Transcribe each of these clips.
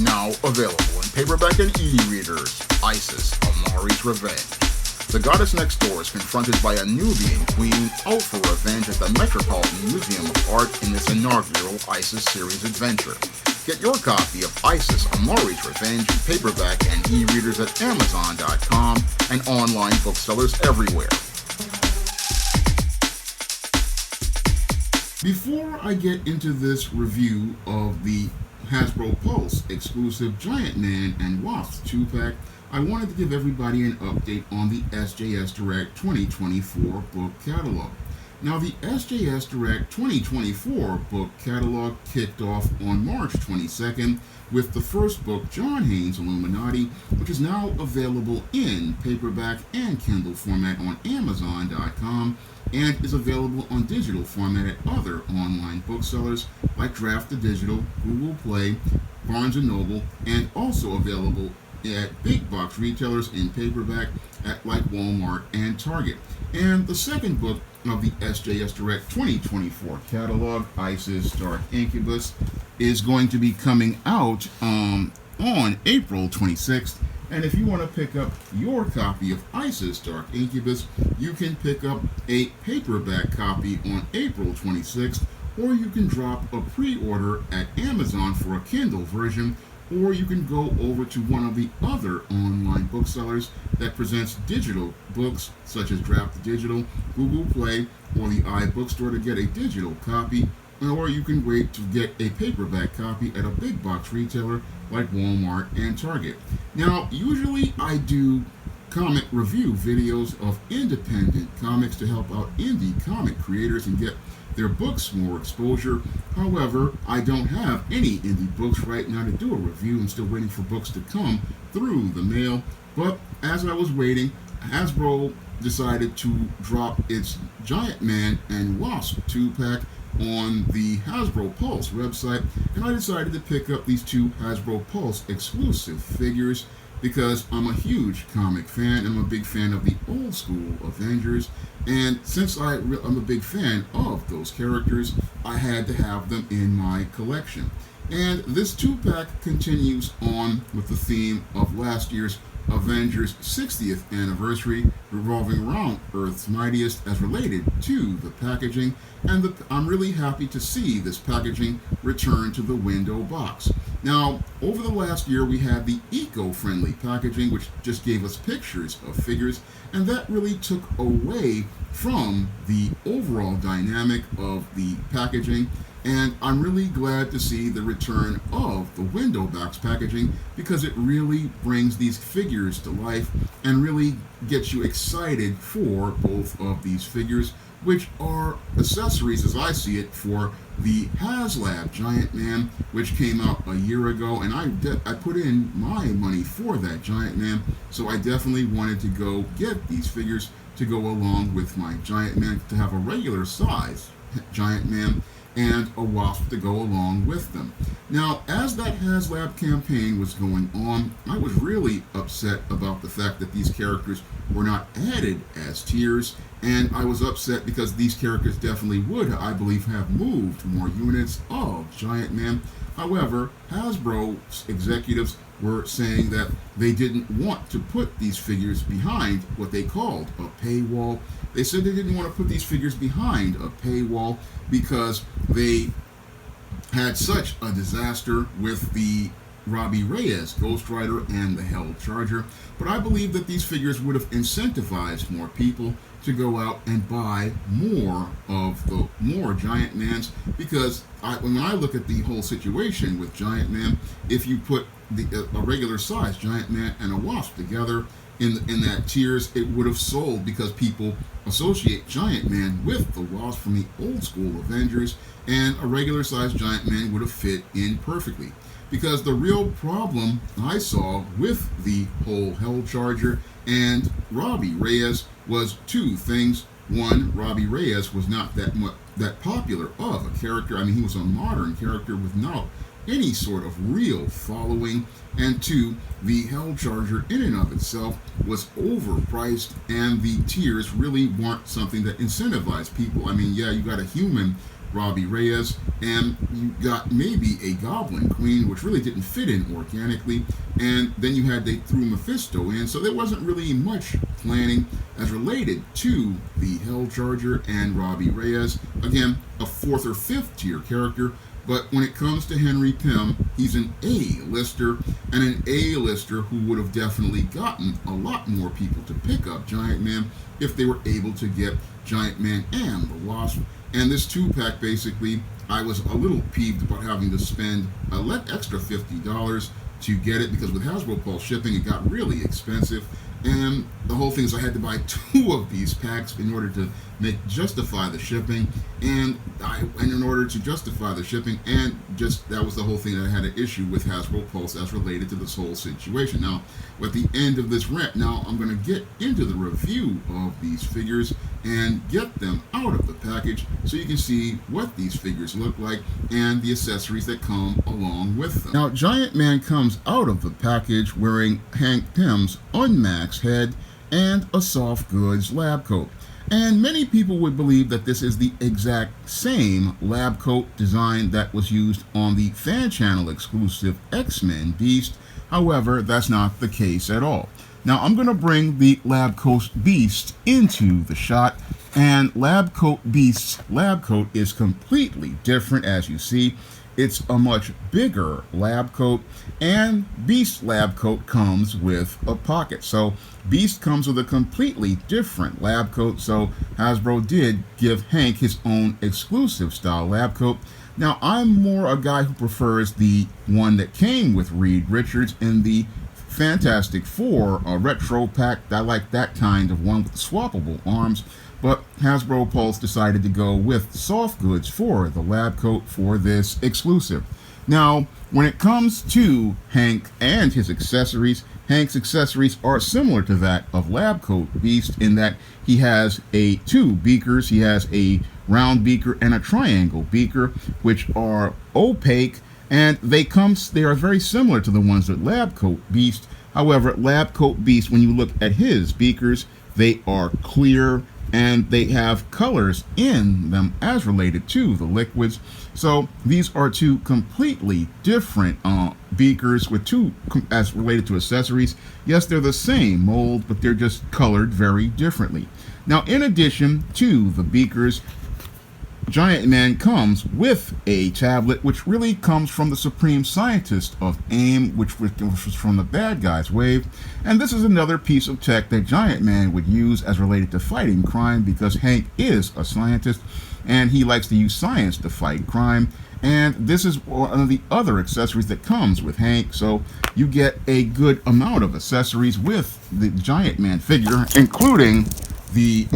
Now available in paperback and e-readers, Isis, Amari's Revenge. The goddess next door is confronted by a Nubian queen out for revenge at the Metropolitan Museum of Art in this inaugural Isis series adventure. Get your copy of Isis, Amari's Revenge in paperback and e-readers at Amazon.com and online booksellers everywhere. Before I get into this review of the Hasbropulse exclusive Giant Man and Wasp 2-pack, I wanted to give everybody an update on the SJS Direct 2024 book catalog. Now, the SJS Direct 2024 book catalog kicked off on March 22nd with the first book, John Haynes' Illuminati, which is now available in paperback and Kindle format on Amazon.com and is available on digital format at other online booksellers like Draft the Digital, Google Play, Barnes & Noble, and also available at big box retailers in paperback at like Walmart and Target. And the second book of the SJS Direct 2024 catalog, Isis Dark Incubus, is going to be coming out on April 26th. And if you want to pick up your copy of Isis Dark Incubus, you can pick up a paperback copy on April 26th, or you can drop a pre-order at Amazon for a Kindle version, or you can go over to one of the other online booksellers that presents digital books, such as Draft Digital, Google Play, or the iBookstore to get a digital copy, or you can wait to get a paperback copy at a big box retailer like Walmart and Target. Now, usually I do comic review videos of independent comics to help out indie comic creators and get their books more exposure. However, I don't have any indie books right now to do a review. I'm still waiting for books to come through the mail. But as I was waiting, Hasbro decided to drop its Giant Man and Wasp 2-pack on the Hasbropulse website, and I decided to pick up these two Hasbropulse exclusive figures because I'm a huge comic fan. I'm a big fan of the old school Avengers, and since I'm a big fan of those characters, I had to have them in my collection. And this 2-pack continues on with the theme of last year's Avengers 60th anniversary, revolving around Earth's Mightiest as related to the packaging, and I'm really happy to see this packaging return to the window box. Now, over the last year, we had the eco-friendly packaging, which just gave us pictures of figures, and that really took away from the overall dynamic of the packaging. And I'm really glad to see the return of the window box packaging because it really brings these figures to life and really gets you excited for both of these figures, which are accessories, as I see it, for the HasLab Giant Man, which came out a year ago, and I put in my money for that Giant Man, so I definitely wanted to go get these figures to go along with my Giant Man, to have a regular size Giant Man and a Wasp to go along with them. Now, as that HasLab campaign was going on, I was really upset about the fact that these characters were not added as tiers, and I was upset because these characters definitely would, I believe, have moved more units of Giant Man. However, Hasbro's executives were saying that they didn't want to put these figures behind what they called a paywall. They said they didn't want to put these figures behind a paywall because they had such a disaster with the Robbie Reyes Ghost Rider and the Hell Charger. But I believe that these figures would have incentivized more people to go out and buy more Giant Mans, because when I look at the whole situation with Giant Man, if you put a regular size Giant Man and a Wasp together in that tiers, it would have sold because people associate Giant Man with the Wasp from the old school Avengers, and a regular size Giant Man would have fit in perfectly. Because the real problem I saw with the whole Hell Charger and Robbie Reyes was two things. One, Robbie Reyes was not that popular of a character. I mean, he was a modern character with not any sort of real following. And two, the Hell Charger in and of itself was overpriced, and the tiers really weren't something that incentivized people. I mean, yeah, you got a human Robbie Reyes, and you got maybe a Goblin Queen, which really didn't fit in organically, and then they threw Mephisto in, so there wasn't really much planning as related to the Hell Charger and Robbie Reyes. Again, a 4th or 5th tier character, but when it comes to Henry Pym, he's an A-lister, and an A-lister who would have definitely gotten a lot more people to pick up Giant Man if they were able to get Giant Man and the Wasp. And this 2-pack, basically, I was a little peeved about having to spend an extra $50 to get it, because with Hasbropulse shipping, it got really expensive. And the whole thing is I had to buy 2 of these packs in order to justify the shipping, and in order to justify the shipping, and just that was the whole thing that I had an issue with Hasbropulse as related to this whole situation. Now, at the end of this rant, now I'm going to get into the review of these figures and get them out of the package so you can see what these figures look like and the accessories that come along with them. Now, Giant Man comes out of the package wearing Hank Pym's Unmaxed head and a soft goods lab coat. And many people would believe that this is the exact same lab coat design that was used on the fan channel exclusive X-Men Beast. However, that's not the case at all. Now, I'm going to bring the Lab Coat Beast into the shot, and Lab Coat Beast's lab coat is completely different, as you see. It's a much bigger lab coat, and Beast's lab coat comes with a pocket. So Beast comes with a completely different lab coat, so Hasbro did give Hank his own exclusive style lab coat. Now, I'm more a guy who prefers the one that came with Reed Richards in the Fantastic Four retro pack. I like that kind of one with swappable arms, but Hasbropulse decided to go with soft goods for the lab coat for this exclusive. Now, when it comes to Hank and his accessories, Hank's accessories are similar to that of Lab Coat Beast in that he has 2 beakers. He has a round beaker and a triangle beaker, which are opaque, and they are very similar to the ones that Lab Coat Beast. However, Lab Coat Beast, when you look at his beakers, they are clear and they have colors in them as related to the liquids. So these are 2 completely different beakers with 2 as related to accessories. Yes, they're the same mold, but they're just colored very differently. Now, in addition to the beakers, Giant Man comes with a tablet, which really comes from the Supreme Scientist of AIM, which was from the Bad Guys wave. And this is another piece of tech that Giant Man would use as related to fighting crime, because Hank is a scientist and he likes to use science to fight crime. And this is one of the other accessories that comes with Hank, so you get a good amount of accessories with the Giant Man figure, including the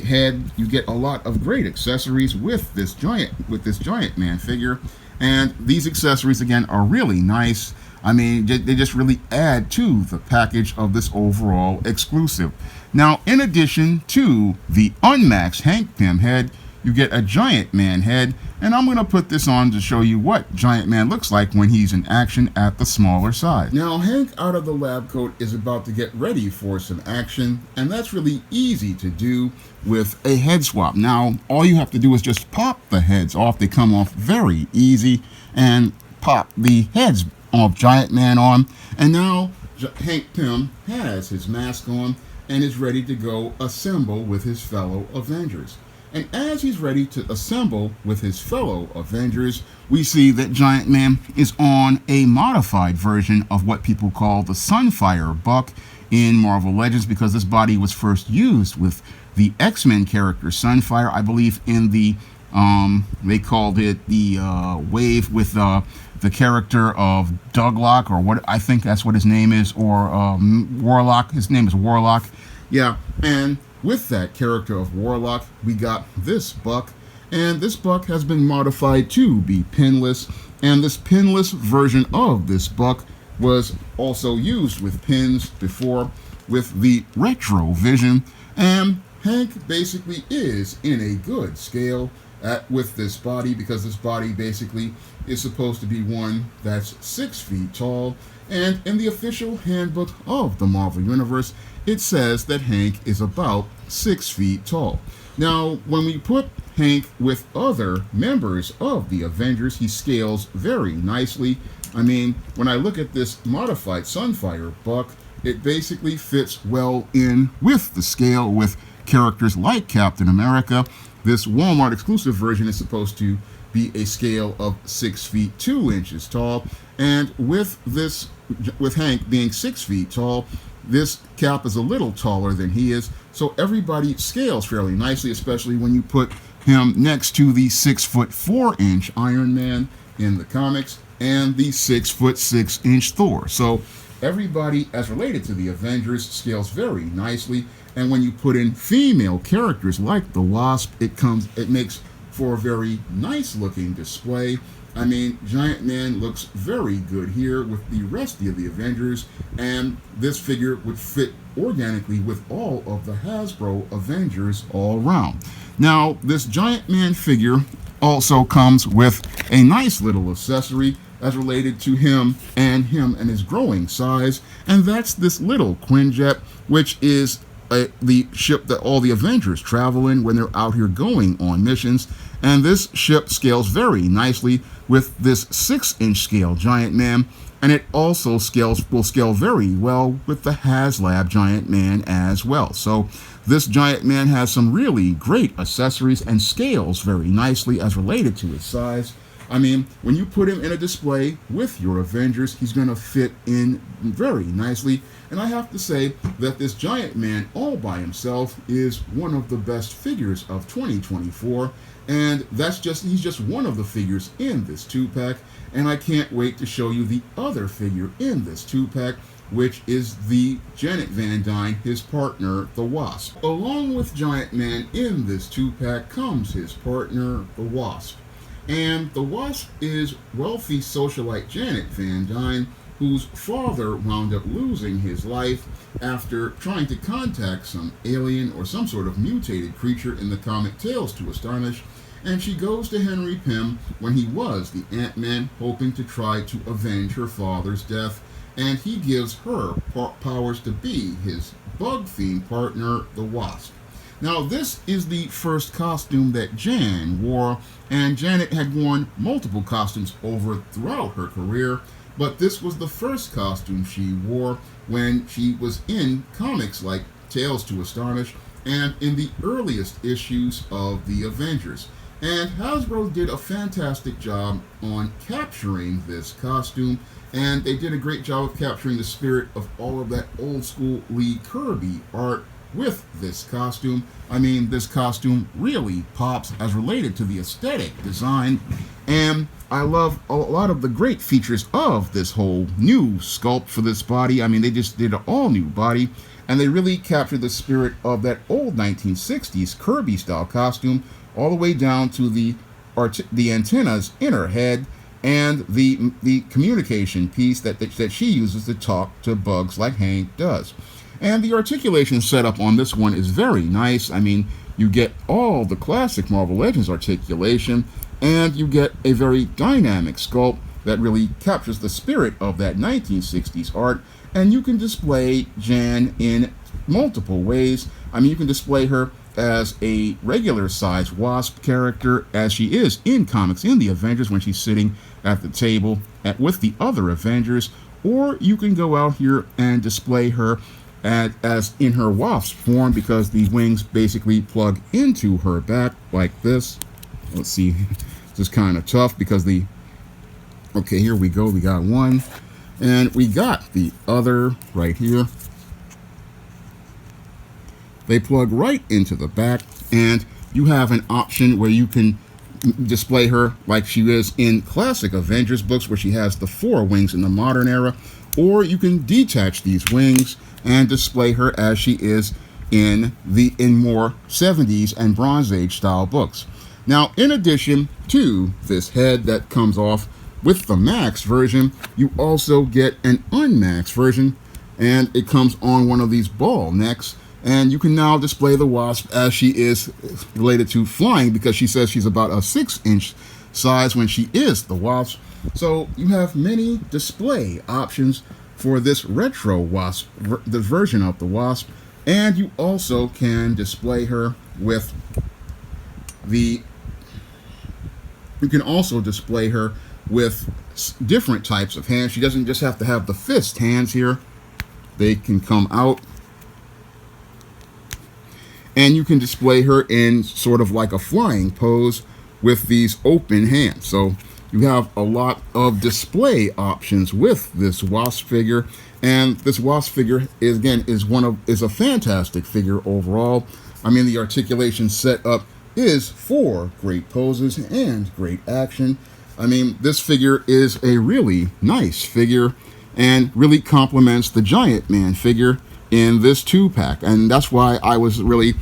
head. You get a lot of great accessories with this Giant Man figure, and these accessories again are really nice. I mean, they just really add to the package of this overall exclusive. Now, in addition to the Unmaxed Hank Pym head, you get a Giant Man head, and I'm going to put this on to show you what Giant Man looks like when he's in action at the smaller size. Now, Hank out of the lab coat is about to get ready for some action, and that's really easy to do with a head swap. Now, all you have to do is just pop the heads off. They come off very easy, and pop the heads of Giant Man on, and now Hank Pym has his mask on and is ready to go assemble with his fellow Avengers. And as he's ready to assemble with his fellow Avengers, we see that Giant Man is on a modified version of what people call the Sunfire Buck in Marvel Legends, because this body was first used with the X-Men character Sunfire, I believe in the, they called it the wave with the character of Douglock, or what I think that's what his name is, or Warlock. His name is Warlock. Yeah, and with that character of Warlock, we got this Buck, and this Buck has been modified to be pinless, and this pinless version of this Buck was also used with pins before with the Retro Vision, and Hank basically is in a good scale with this body, because this body basically is supposed to be one that's 6 feet tall, and in the official handbook of the Marvel Universe, it says that Hank is about 6 feet tall. Now, when we put Hank with other members of the Avengers, he scales very nicely. I mean, when I look at this modified Sunfire Buck, it basically fits well in with the scale with characters like Captain America. This Walmart exclusive version is supposed to be a scale of 6 feet 2 inches tall, and with Hank being 6 feet tall, this Cap is a little taller than he is, so everybody scales fairly nicely, especially when you put him next to the 6'4" Iron Man in the comics and the 6'6" Thor. So everybody, as related to the Avengers, scales very nicely. And when you put in female characters like the Wasp, it makes for a very nice looking display. I mean, Giant Man looks very good here with the rest of the Avengers, and this figure would fit organically with all of the Hasbro Avengers all around. Now, this Giant Man figure also comes with a nice little accessory as related to him and his growing size, and that's this little Quinjet, which is the ship that all the Avengers travel in when they're out here going on missions. And this ship scales very nicely with this 6-inch scale Giant Man, and it also will scale very well with the HasLab Giant Man as well. So this Giant Man has some really great accessories and scales very nicely as related to his size. I mean, when you put him in a display with your Avengers, he's going to fit in very nicely. And I have to say that this Giant Man all by himself is one of the best figures of 2024. And he's just one of the figures in this 2-pack. And I can't wait to show you the other figure in this 2-pack, which is the Janet Van Dyne, his partner, the Wasp. Along with Giant Man in this 2-pack comes his partner, the Wasp. And the Wasp is wealthy socialite Janet Van Dyne, whose father wound up losing his life after trying to contact some alien or some sort of mutated creature in the comic Tales to Astonish, and she goes to Henry Pym when he was the Ant-Man, hoping to try to avenge her father's death, and he gives her powers to be his bug-themed partner, the Wasp. Now, this is the first costume that Jan wore, and Janet had worn multiple costumes throughout her career, but this was the first costume she wore when she was in comics like Tales to Astonish and in the earliest issues of the Avengers. And Hasbro did a fantastic job on capturing this costume, and they did a great job of capturing the spirit of all of that old school Lee Kirby art with this costume. I mean, this costume really pops as related to the aesthetic design, and I love a lot of the great features of this whole new sculpt for this body. I mean, they just did an all-new body, and they really captured the spirit of that old 1960s Kirby-style costume, all the way down to the antennas in her head and the communication piece that she uses to talk to bugs like Hank does. And the articulation setup on this one is very nice. I mean, you get all the classic Marvel Legends articulation, and you get a very dynamic sculpt that really captures the spirit of that 1960s art. And you can display Jan in multiple ways. I mean, you can display her as a regular size Wasp character, as she is in comics in the Avengers when she's sitting at the table with the other Avengers, or you can go out here and display her as in her Wasp form, because the wings basically plug into her back like this. Let's see, this is kind of tough because okay, here we go, we got one, and we got the other right here. They plug right into the back, and you have an option where you can display her like she is in classic Avengers books, where she has the 4 wings in the modern era, or you can detach these wings and display her as she is in more 70s and Bronze Age style books. Now, in addition to this head that comes off with the Max version, you also get an Unmax version, and it comes on one of these ball necks. And you can now display the Wasp as she is related to flying, because she says she's about a 6-inch size when she is the Wasp. So you have many display options for this retro Wasp, the version of the Wasp. And you also can display her with the, you can also display her with different types of hands. She doesn't just have to have the fist hands here. They can come out. And you can display her in sort of like a flying pose with these open hands. So you have a lot of display options with this Wasp figure. And this Wasp figure is, again, is a fantastic figure overall. I mean, the articulation setup is for great poses and great action. I mean, this figure is a really nice figure and really complements the Giant Man figure in this 2-pack. And that's why I was really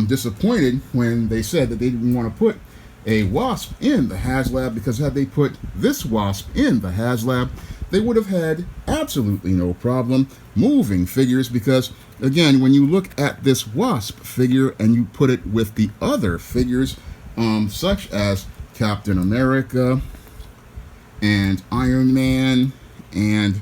disappointed when they said that they didn't want to put a Wasp in the HasLab, because had they put this Wasp in the HasLab, they would have had absolutely no problem moving figures, because again, when you look at this Wasp figure and you put it with the other figures, such as Captain America and Iron Man and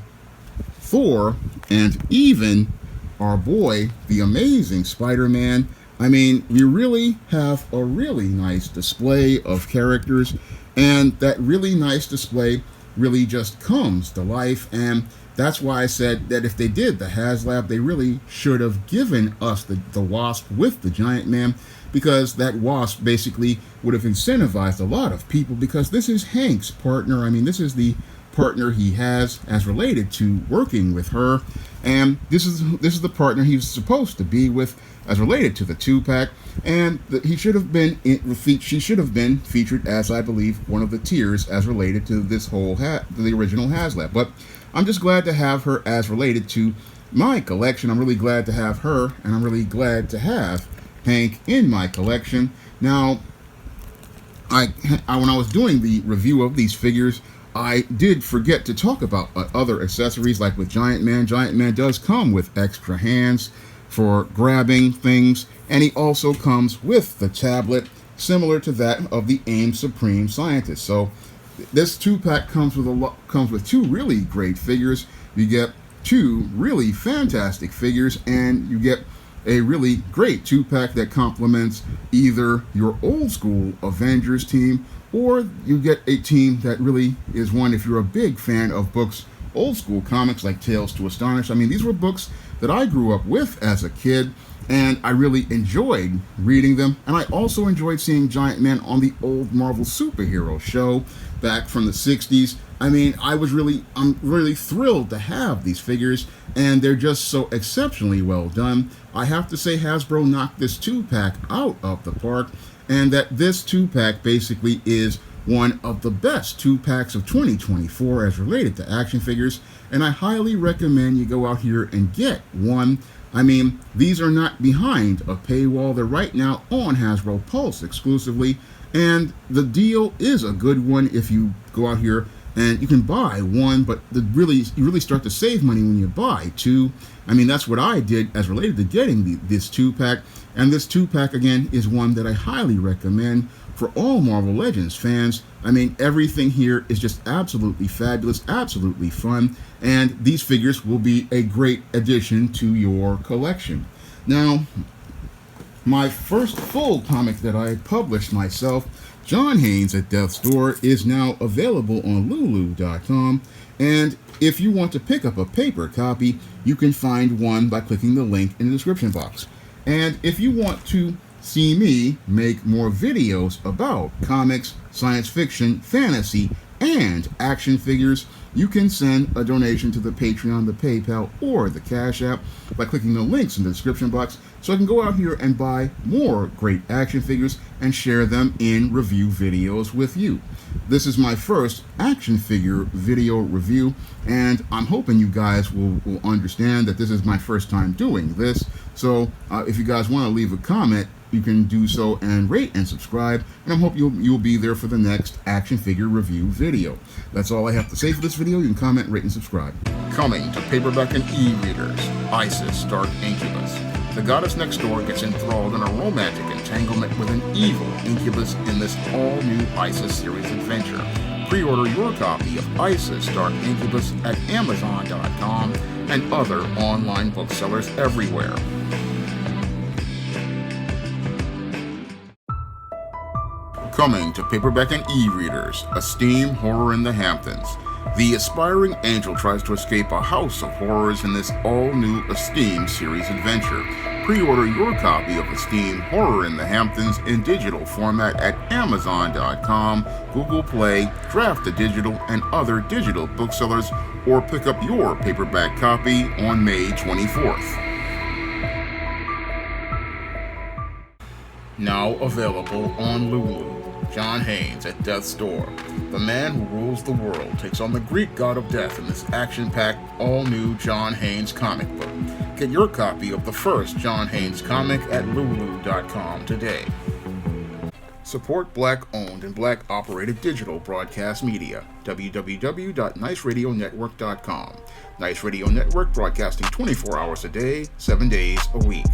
Thor and even our boy, the Amazing Spider-Man, I mean, we really have a really nice display of characters, and that really nice display really just comes to life. And that's why I said that if they did the HasLab, they really should have given us the Wasp with the Giant Man, because that Wasp basically would have incentivized a lot of people, because this is Hank's partner. I mean, this is the partner he has as related to working with her, and this is the partner he's supposed to be with as related to the 2-pack, and she should have been featured as, I believe, one of the tiers as related to this whole the original HasLab. But I'm just glad to have her as related to my collection. I'm really glad to have her, and I'm really glad to have Hank in my collection. Now, when I was doing the review of these figures, I did forget to talk about other accessories, like with Giant Man. Giant Man does come with extra hands for grabbing things, and he also comes with the tablet similar to that of the AIM Supreme Scientist. So this 2-pack comes with two really great figures. You get two really fantastic figures, and you get a really great 2-pack that complements either your old school Avengers team, or you get a team that really is one, if you're a big fan of books, old school comics like Tales to Astonish. I mean, these were books that I grew up with as a kid, and I really enjoyed reading them. And I also enjoyed seeing Giant Man on the old Marvel superhero show back from the 60s. I mean, I'm really thrilled to have these figures, and they're just so exceptionally well done. I have to say Hasbro knocked this 2-pack out of the park, and that this 2-pack basically is one of the best 2-packs of 2024 as related to action figures, and I highly recommend you go out here and get one. I mean, these are not behind a paywall. They're right now on Hasbropulse exclusively, and the deal is a good one if you go out here and you can buy one, but you really start to save money when you buy two. I mean, that's what I did as related to getting this 2-pack, and this 2-pack, again, is one that I highly recommend for all Marvel Legends fans. I mean, everything here is just absolutely fabulous, absolutely fun, and these figures will be a great addition to your collection. Now, my first full comic that I published myself, John Haynes at Death's Door, is now available on Lulu.com, and if you want to pick up a paper copy, you can find one by clicking the link in the description box. And if you want to see me make more videos about comics, science fiction, fantasy, and action figures, you can send a donation to the Patreon, the PayPal, or the Cash App by clicking the links in the description box, so I can go out here and buy more great action figures and share them in review videos with you. This is my first action figure video review, and I'm hoping you guys will understand that this is my first time doing this. So if you guys want to leave a comment, you can do so, and rate and subscribe, and I hope you'll be there for the next action figure review video. That's all I have to say for this video. You can comment, rate, and subscribe. Coming to paperback and e-readers, Isis Dark Incubus. The goddess next door gets enthralled in a romantic entanglement with an evil incubus in this all-new Isis series adventure. Pre-order your copy of Isis Dark Incubus at Amazon.com and other online booksellers everywhere. Coming to paperback and e-readers, Esteem Horror in the Hamptons. The aspiring angel tries to escape a house of horrors in this all-new Esteem series adventure. Pre-order your copy of Esteem Horror in the Hamptons in digital format at Amazon.com, Google Play, Draft Digital, and other digital booksellers, or pick up your paperback copy on May 24th. Now available on Lulu. John Haynes at Death's Door. The man who rules the world takes on the Greek god of death in this action-packed, all-new John Haynes comic book. Get your copy of the first John Haynes comic at Lulu.com today. Support Black-owned and Black-operated digital broadcast media. www.niceradionetwork.com. Nice Radio Network broadcasting 24 hours a day, 7 days a week.